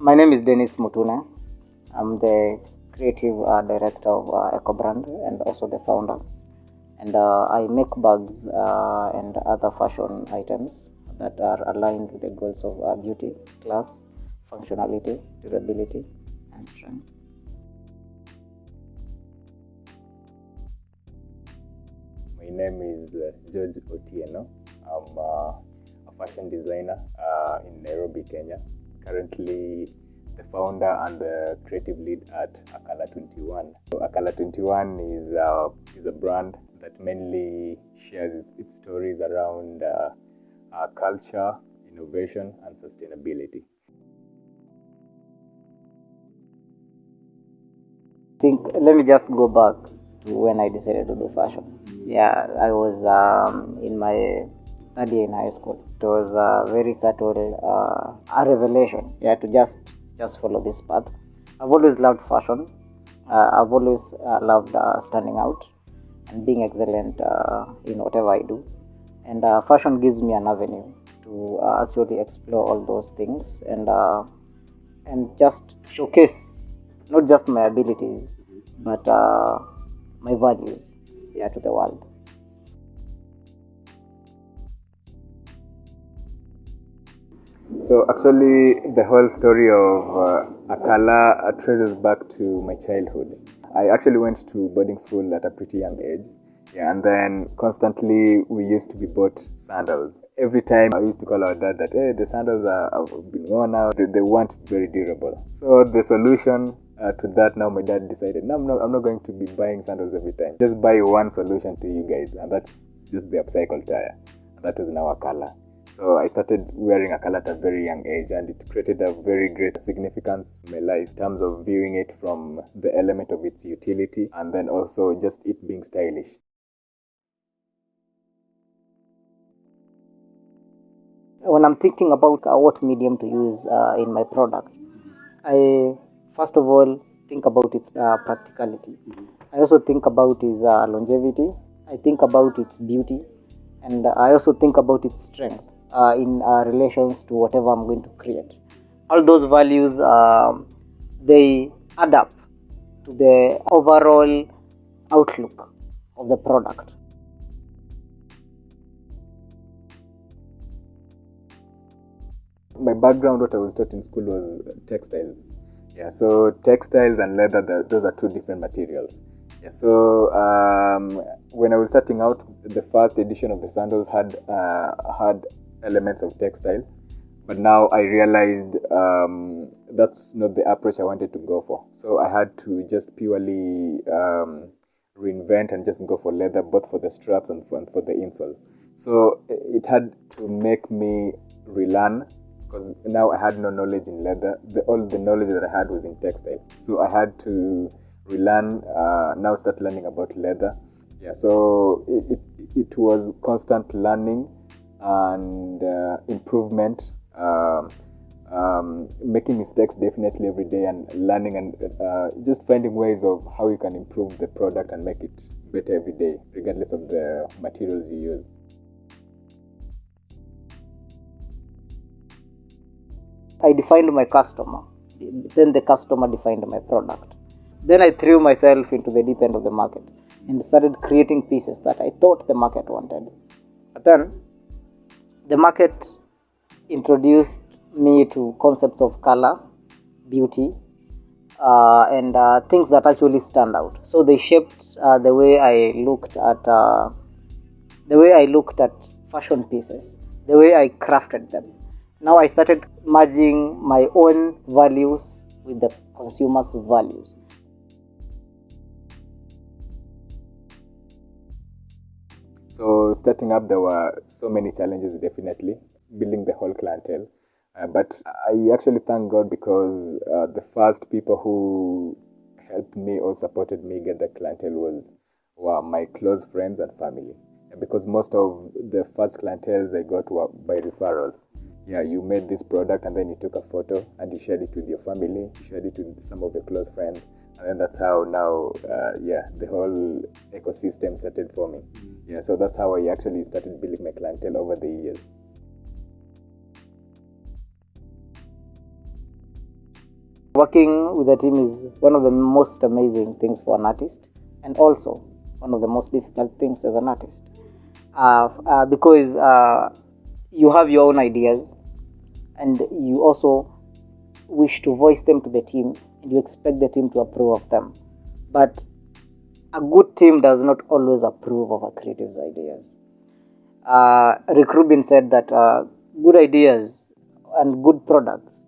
My name is Dennis Mutune. I'm the creative director of Ekoe brand and also the founder. And I make bags and other fashion items that are aligned with the goals of beauty, class, functionality, durability, and strength. My name is George Otieno. I'm a fashion designer in Nairobi, Kenya. Currently the founder and the creative lead at Akala 21. So Akala 21 is a brand that mainly shares its stories around culture, innovation, and sustainability. Let me just go back to when I decided to do fashion. Yeah, I was in my third year in high school. It was very subtle, a revelation. Yeah, to just follow this path. I've always loved fashion. I've always loved standing out and being excellent in whatever I do. And fashion gives me an avenue to actually explore all those things and just showcase not just my abilities but my values, yeah, to the world. So actually, the whole story of Akala traces back to my childhood. I actually went to boarding school at a pretty young age. Yeah, and then constantly we used to be bought sandals. Every time I used to call our dad that, hey, the sandals have been worn out, they weren't very durable. So the solution to that, now my dad decided, no, I'm not going to be buying sandals every time. Just buy one solution to you guys, and that's just the upcycle tire. And that was now Akala. So I started wearing Akala at a very young age, and it created a very great significance in my life in terms of viewing it from the element of its utility and then also just it being stylish. When I'm thinking about what medium to use in my product, I first of all think about its practicality. I also think about its longevity. I think about its beauty, and I also think about its strength in relations to whatever I'm going to create. All those values they add up to the overall outlook of the product. My background, what I was taught in school was textiles. Yeah, so textiles and leather, those are two different materials. Yeah, so when I was starting out, the first edition of the sandals had elements of textile, but now I realized that's not the approach I wanted to go for. So I had to just purely reinvent and just go for leather, both for the straps and for the insole. So it had to make me relearn because now I had no knowledge in leather. All the knowledge that I had was in textile. So I had to relearn, now start learning about leather. Yeah, so it was constant learning and improvement, making mistakes definitely every day and learning and just finding ways of how you can improve the product and make it better every day, regardless of the materials you use. I defined my customer, then the customer defined my product. Then I threw myself into the deep end of the market and started creating pieces that I thought the market wanted. But then the market introduced me to concepts of color, beauty, and things that actually stand out. So they shaped the way I looked at fashion pieces, the way I crafted them. Now I started merging my own values with the consumer's values. So starting up, there were so many challenges, definitely, building the whole clientele. But I actually thank God because the first people who helped me or supported me get the clientele were my close friends and family. Because most of the first clienteles I got were by referrals. Yeah, you made this product and then you took a photo and you shared it with your family, you shared it with some of your close friends, and then that's how now, the whole ecosystem started forming. Yeah, so that's how I actually started building my clientele over the years. Working with a team is one of the most amazing things for an artist, and also one of the most difficult things as an artist, because you have your own ideas, and you also wish to voice them to the team, and you expect the team to approve of them. But a good team does not always approve of a creative's ideas. Rick Rubin said that good ideas and good products,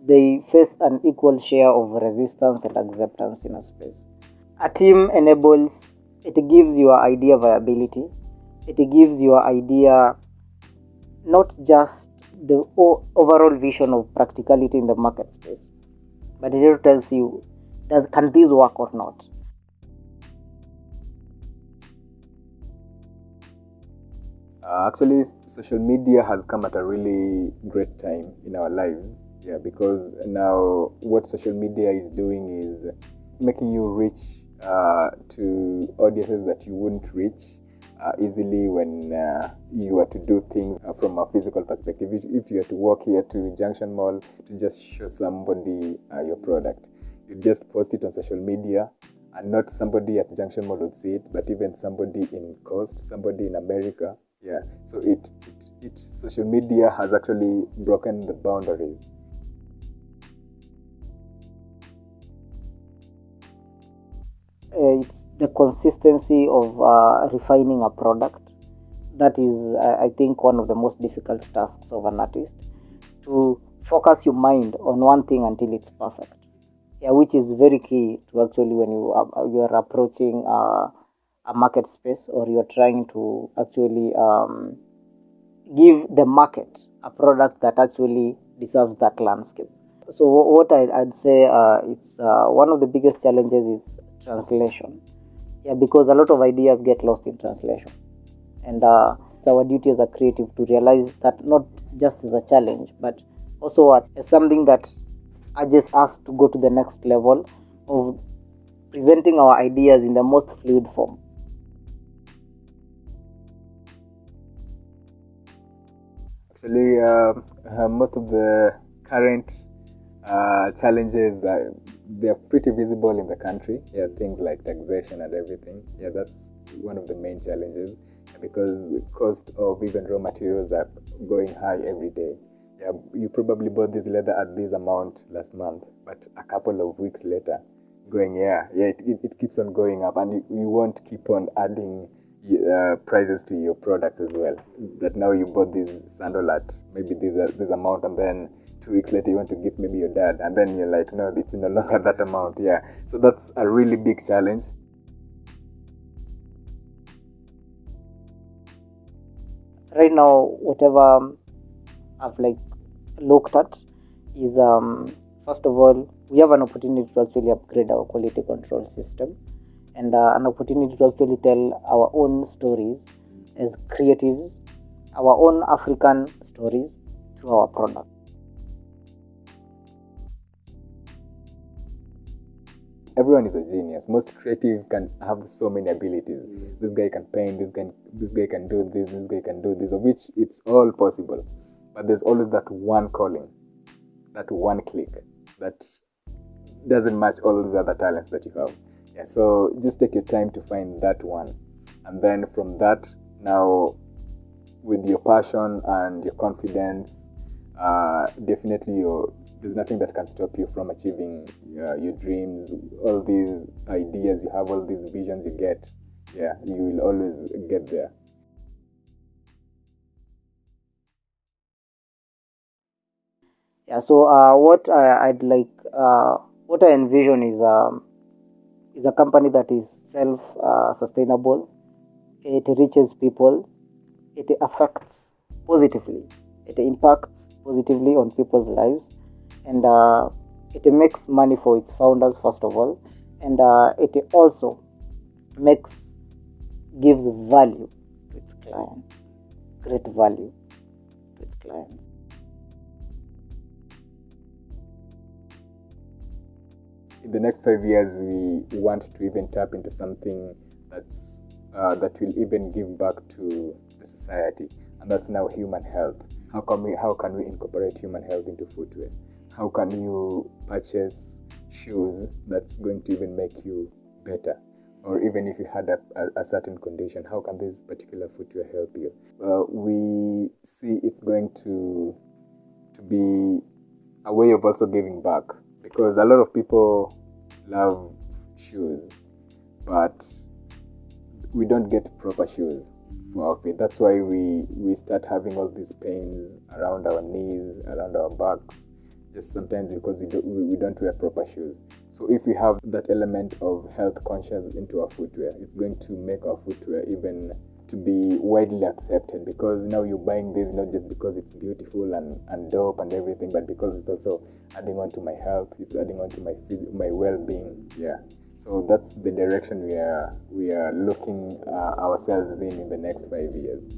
they face an equal share of resistance and acceptance in a space. A team enables, it gives your idea viability, it gives your idea not just the overall vision of practicality in the market space, but it also tells you, can this work or not? Actually, social media has come at a really great time in our lives. Yeah, because now what social media is doing is making you reach to audiences that you wouldn't reach easily when you were to do things from a physical perspective. If you are to walk here to Junction Mall to just show somebody your product, you just post it on social media, and not somebody at Junction Mall would see it, but even somebody in Coast, somebody in America. Yeah, so it social media has actually broken the boundaries. It's the consistency of refining a product that is, I think, one of the most difficult tasks of an artist, to focus your mind on one thing until it's perfect. Yeah, which is very key to actually when you are approaching a market space, or you're trying to actually give the market a product that actually deserves that landscape. So what I'd say, it's one of the biggest challenges is translation. Yeah, because a lot of ideas get lost in translation, and it's our duty as a creative to realize that not just as a challenge, but also as something that urges us to go to the next level of presenting our ideas in the most fluid form. Actually, most of the current challenges, they are pretty visible in the country. Yeah, things like taxation and everything. Yeah, that's one of the main challenges, because the cost of even raw materials are going high every day. Yeah, you probably bought this leather at this amount last month, but a couple of weeks later, going, it keeps on going up, and you won't keep on adding prices to your product as well. That now you bought this sandal at maybe this amount, and then 2 weeks later you want to give maybe your dad, and then you're like, no, it's no longer that amount. Yeah, so that's a really big challenge. Right now, whatever I've looked at is, first of all, we have an opportunity to actually upgrade our quality control system, and an opportunity to actually tell our own stories as creatives, our own African stories through our product. Everyone is a genius. Most creatives can have so many abilities. This guy can paint, this guy can do this guy can do this, of which it's all possible. But there's always that one calling, that one click that doesn't match all these other talents that you have. Yeah, so just take your time to find that one, and then from that, now with your passion and your confidence, definitely there's nothing that can stop you from achieving your dreams. All these ideas you have, all these visions you get, yeah, you will always get there. Yeah, so what I envision is a company that is self sustainable. It reaches people, it affects positively, it impacts positively on people's lives, and it makes money for its founders first of all, and it also gives value to its clients, great value to its clients. In the next 5 years, we want to even tap into something that will even give back to the society, and that's now human health. How can we incorporate human health into footwear? how can you purchase shoes that's going to even make you better? Or even if you had a certain condition, how can this particular footwear help you? We see it's going to be a way of also giving back, because a lot of people love shoes, but we don't get proper shoes for our feet. That's why we start having all these pains around our knees, around our backs, just sometimes because we don't wear proper shoes. So if we have that element of health conscious into our footwear, it's going to make our footwear even to be widely accepted, because now you're buying this not just because it's beautiful and dope and everything, but because it's also adding on to my health, it's adding on to my well-being. Yeah. So that's the direction we are looking ourselves in the next 5 years.